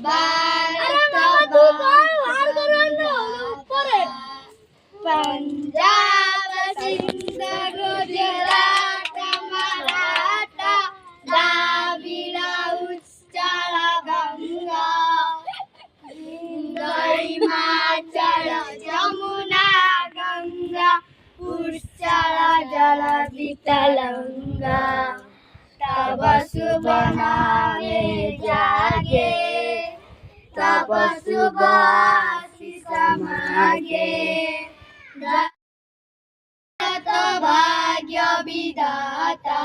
भारत पंजाब सिंध गुजरात मराठा द्राविड उच्चल गंगा हिमाचल जमुना गंगा उच्चल जलधि तरंगा तब शुभ नामे जागे तब शुभ आशीष मागे भारत भाग्य विधाता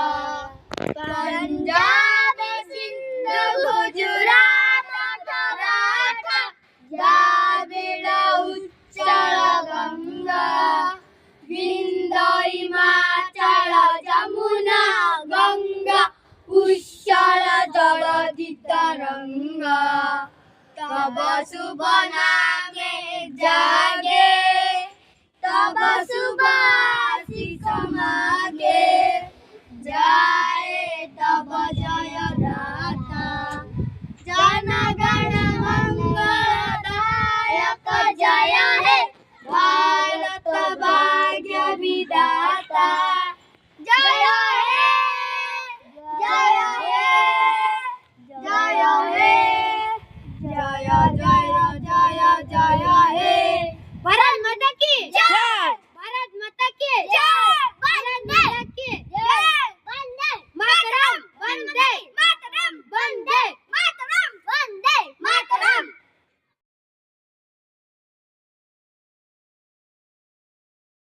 पंजाब सिंध गुजरात मराठा द्राविड उच्चल गंगा विंध्य हिमाचल जमुना गंगा उच्चल जलधि तरंगा तब शुभ नामे जागे तब शुभ